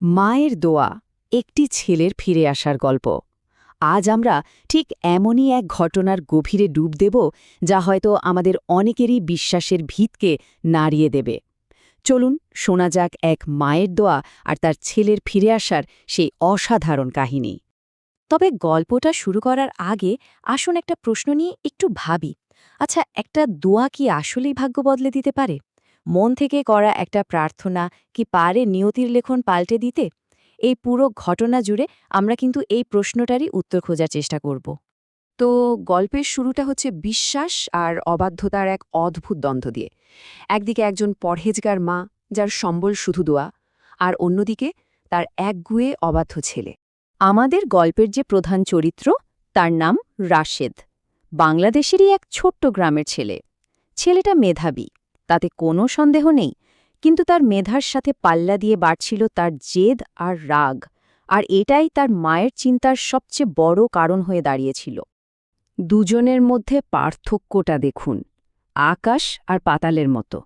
মায়ের দোয়া একটি ছেলের ফিরে আসার গল্প। আজ আমরা ঠিক এমনই এক ঘটনার গভীরে ডুব দেব, যা হয়তো আমাদের অনেকেরই বিশ্বাসের ভিতকে নাড়িয়ে দেবে। চলুন শোনা যাক এক মায়ের দোয়া আর তার ছেলের ফিরে আসার সেই অসাধারণ কাহিনী। তবে গল্পটা শুরু করার আগে আসুন একটা প্রশ্ন নিয়ে একটু ভাবি। আচ্ছা, একটা দোয়া কি আসলেই ভাগ্য বদলে দিতে পারে? মন থেকে করা একটা প্রার্থনা কি পারে নিয়তির লেখন পাল্টে দিতে? এই পুরো ঘটনা জুড়ে আমরা কিন্তু এই প্রশ্নটারই উত্তর খোঁজার চেষ্টা করব। তো গল্পের শুরুটা হচ্ছে বিশ্বাস আর অবাধ্যতার এক অদ্ভুত দ্বন্দ্ব দিয়ে। একদিকে একজন পরহেজগার মা, যার সম্বল শুধু দোয়া, আর অন্যদিকে তার একগুঁয়ে অবাধ্য ছেলে। আমাদের গল্পের যে প্রধান চরিত্র, তার নাম রাশেদ। বাংলাদেশেরই এক ছোট্ট গ্রামের ছেলে। ছেলেটা মেধাবী, তাতে কোনো সন্দেহ নেই, কিন্তু তার মেধার সাথে পাল্লা দিয়ে বাড়ছিল তার জেদ আর রাগ, আর এটাই তার মায়ের চিন্তার সবচেয়ে বড় কারণ হয়ে দাঁড়িয়েছিল। দুজনের মধ্যে পার্থক্যটা দেখুন, আকাশ আর পাতালের মতো।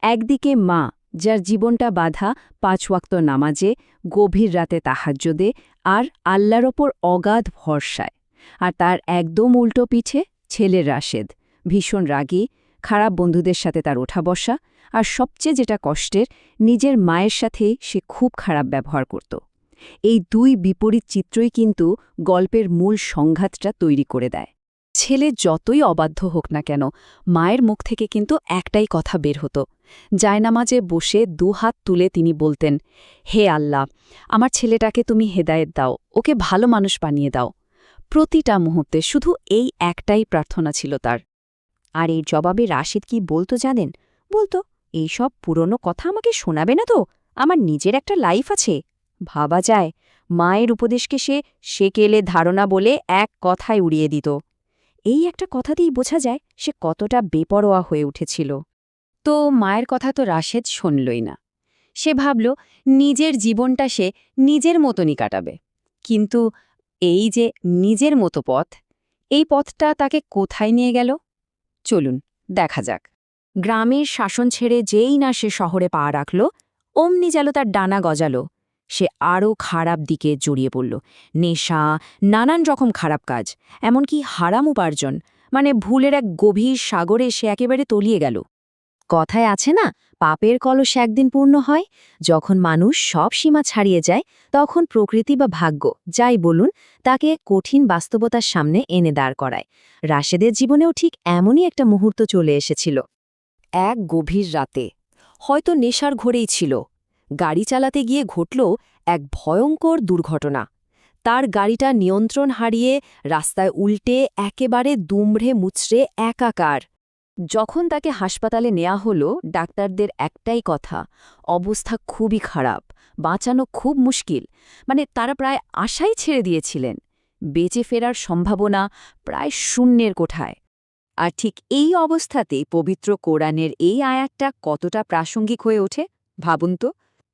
একদিকে মা, যার জীবনটা বাঁধা ৫ ওয়াক্ত নামাজে, গভীর রাতে তাহাজ্জুদে আর আল্লাহর ওপর অগাধ ভরসায়। আর তার একদম উল্টো পিঠে ছেলে রাশেদ, ভীষণ রাগী, খারাপ বন্ধুদের সাথে তার ওঠা বসা, আর সবচেয়ে যেটা কষ্টের, নিজের মায়ের সাথে সে খুব খারাপ ব্যবহার করত। এই দুই বিপরীত চিত্রই কিন্তু গল্পের মূল সংঘাতটা তৈরি করে দেয়। ছেলে যতই অবাধ্য হোক না কেন, মায়ের মুখ থেকে কিন্তু একটাই কথা বের হতো। জায়নামাজে বসে দুহাত তুলে তিনি বলতেন, হে আল্লাহ, আমার ছেলেটাকে তুমি হেদায়েত দাও, ওকে ভালো মানুষ বানিয়ে দাও। প্রতিটা মুহূর্তে শুধু এই একটাই প্রার্থনা ছিল তার। আর এই জবাবে রাশিদ কি বলতো জানেন? বলতো, এইসব পুরনো কথা আমাকে শোনাবে না তো, আমার নিজের একটা লাইফ আছে। ভাবা যায়, মায়ের উপদেশকে সে সেকেলে ধারণা বলে এক কথায় উড়িয়ে দিত। এই একটা কথাতেই বোঝা যায় সে কতটা বেপরোয়া হয়ে উঠেছিল। তো মায়ের কথা তো রাশেদ শুনলই না। সে ভাবল নিজের জীবনটা সে নিজের মতনই কাটাবে। কিন্তু এই যে নিজের মতো পথ, এই পথটা তাকে কোথায় নিয়ে গেল? চলুন দেখা যাক। গ্রামের শাসন ছেড়ে যেই না সে শহরে পা রাখল, অমনি যেন তার ডানা গজালো। সে আরও খারাপ দিকে জড়িয়ে পড়ল। নেশা, নানান রকম খারাপ কাজ, এমনকি হারাম উপার্জন, মানে ভুলের এক গভীর সাগরে সে একেবারে তলিয়ে গেল। কথায় আছে না, পাপের কলস একদিন পূর্ণ হয়। যখন মানুষ সব সীমা ছাড়িয়ে যায়, তখন প্রকৃতি বা ভাগ্য, যাই বলুন, তাকে কঠিন বাস্তবতার সামনে এনে দাঁড় করায়। রাশেদের জীবনেও ঠিক এমনই একটা মুহূর্ত চলে এসেছিল। এক গভীর রাতে, হয়তো নেশার ঘোরেই ছিল, গাড়ি চালাতে গিয়ে ঘটল এক ভয়ঙ্কর দুর্ঘটনা। তার গাড়িটা নিয়ন্ত্রণ হারিয়ে রাস্তায় উল্টে একেবারে দুমড়ে মুচড়ে একাকার। যখন তাকে হাসপাতালে নেওয়া হলো, ডাক্তারদের একটাই কথা, অবস্থা খুবই খারাপ, বাঁচানো খুব মুশকিল। মানে তারা প্রায় আশাই ছেড়ে দিয়েছিলেন। বেঁচে ফেরার সম্ভাবনা প্রায় শূন্যের কোঠায়। আর ঠিক এই অবস্থাতেই পবিত্র কোরআনের এই আয়াতটা কতটা প্রাসঙ্গিক হয়ে ওঠে ভাবুন তো।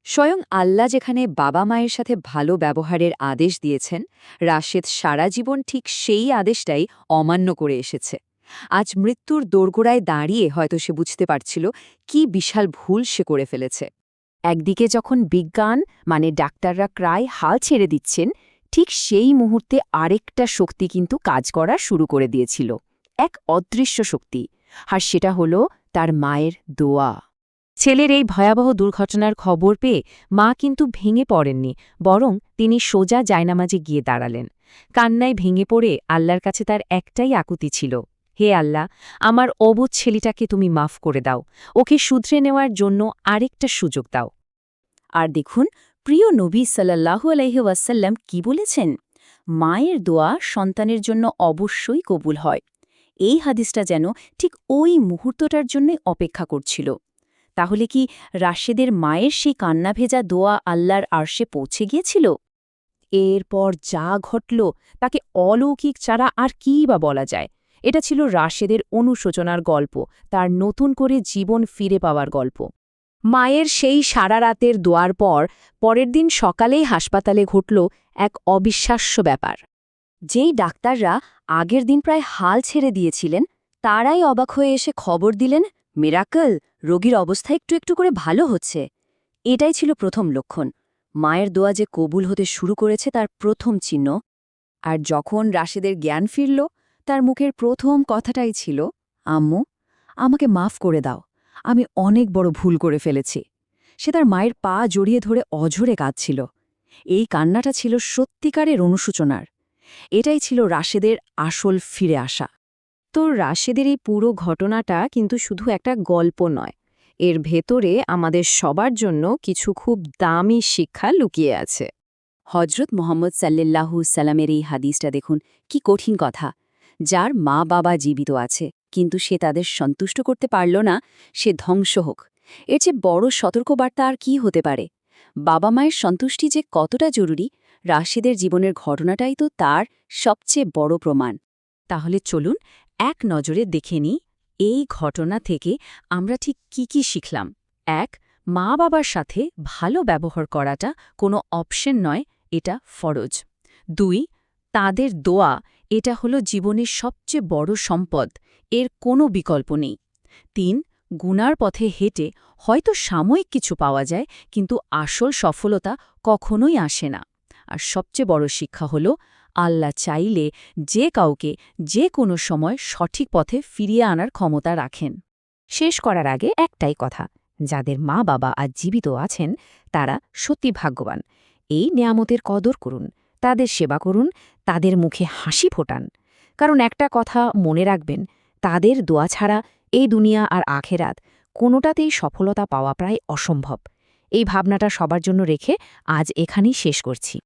স্বয়ং আল্লাহ যেখানে বাবা মায়ের সাথে ভালো ব্যবহারের আদেশ দিয়েছেন, রাশেদ সারা জীবন ঠিক সেই আদেশটাই অমান্য করে এসেছে। আজ মৃত্যুর দোরগোড়ায় দাঁড়িয়ে হয়তো সে বুঝতে পারছিল কি বিশাল ভুল সে করে ফেলেছে। একদিকে যখন বিজ্ঞান, মানে ডাক্তাররা প্রায় হাল ছেড়ে দিচ্ছেন, ঠিক সেই মুহূর্তে আরেকটা শক্তি কিন্তু কাজ করা শুরু করে দিয়েছিল। এক অদৃশ্য শক্তি, আর সেটা হলো তার মায়ের দোয়া। ছেলের এই ভয়াবহ দুর্ঘটনার খবর পেয়ে মা কিন্তু ভেঙে পড়েননি, বরং তিনি সোজা জায়নামাজে গিয়ে দাঁড়ালেন। কান্নায় ভেঙে পড়ে আল্লাহর কাছে তার একটাই আকুতি ছিল, হে আল্লাহ, আমার অবোধ ছেলেটাকে তুমি মাফ করে দাও, ওকে শুধরে নেওয়ার জন্য আরেকটা সুযোগ দাও। আর দেখুন, প্রিয় নবী সাল্লাল্লাহু আলাইহি ওয়াসাল্লাম কি বলেছেন? মায়ের দোয়া সন্তানের জন্য অবশ্যই কবুল হয়। এই হাদিসটা যেন ঠিক ওই মুহূর্তটার জন্যই অপেক্ষা করছিল। তাহলে কি রাশেদের মায়ের সেই কান্না ভেজা দোয়া আল্লাহর আরশে পৌঁছে গিয়েছিল? এরপর যা ঘটল তাকে অলৌকিক ছাড়া আর কীই বা বলা যায়। এটা ছিল রাশেদের অনুশোচনার গল্প, তার নতুন করে জীবন ফিরে পাওয়ার গল্প। মায়ের সেই সারা রাতের দোয়ার পর পরের দিন সকালেই হাসপাতালে ঘটল এক অবিশ্বাস্য ব্যাপার। যেই ডাক্তাররা আগের দিন প্রায় হাল ছেড়ে দিয়েছিলেন, তারাই অবাক হয়ে এসে খবর দিলেন, মিরাকল, রোগীর অবস্থা একটু একটু করে ভালো হচ্ছে। এটাই ছিল প্রথম লক্ষণ। মায়ের দোয়া যে কবুল হতে শুরু করেছে তার প্রথম চিহ্ন। আর যখন রাশেদের জ্ঞান ফিরল, তার মুখের প্রথম কথাটাই ছিল, আম্মু, আমাকে মাফ করে দাও, আমি অনেক বড় ভুল করে ফেলেছি। সে তার মায়ের পা জড়িয়ে ধরে অঝরে কাঁদছিল। এই কান্নাটা ছিল সত্যিকারের অনুশোচনার। এটাই ছিল রাশেদের আসল ফিরে আসা। তো রাশেদের এই পুরো ঘটনাটা কিন্তু শুধু একটা গল্প নয়, এর ভেতরে আমাদের সবার জন্য কিছু খুব দামি শিক্ষা লুকিয়ে আছে। হজরত মোহাম্মদ সাল্লাল্লাহু সাল্লামের এই হাদিসটা দেখুন, কি কঠিন কথা। যার মা বাবা জীবিত আছে কিন্তু সে তাদের সন্তুষ্ট করতে পারল না, সে ধ্বংস হোক। এর চেয়ে বড় সতর্কবার্তা আর কি হতে পারে? বাবা মায়ের সন্তুষ্টি যে কতটা জরুরি, রাশেদের জীবনের ঘটনাটাই তো তার সবচেয়ে বড় প্রমাণ। তাহলে চলুন এক নজরে দেখে নিই এই ঘটনা থেকে আমরা ঠিক কি শিখলাম। ১. মা বাবার সাথে ভালো ব্যবহার করাটা কোনো অপশন নয়, এটা ফরজ। ২. তাদের দোয়া, এটা হলো জীবনের সবচেয়ে বড় সম্পদ, এর কোনো বিকল্প নেই। ৩. গুনার পথে হেঁটে হয়তো সাময়িক কিছু পাওয়া যায়, কিন্তু আসল সফলতা কখনোই আসে না। আর সবচেয়ে বড় শিক্ষা হলো, আল্লাহ চাইলে যে কাউকে যে কোনো সময় সঠিক পথে ফিরিয়ে আনার ক্ষমতা রাখেন। শেষ করার আগে একটাই কথা, যাদের মা বাবা আজ জীবিত আছেন তারা সত্যি ভাগ্যবান। এই নেয়ামতের কদর করুন, তাদের সেবা করুন, তাদের মুখে হাসি ফোটান। কারণ একটা কথা মনে রাখবেন, তাদের দোয়া ছাড়া এই দুনিয়া আর আখেরাত কোনোটাতেই সফলতা পাওয়া প্রায় অসম্ভব। এই ভাবনাটা সবার জন্য রেখে আজ এখানেই শেষ করছি।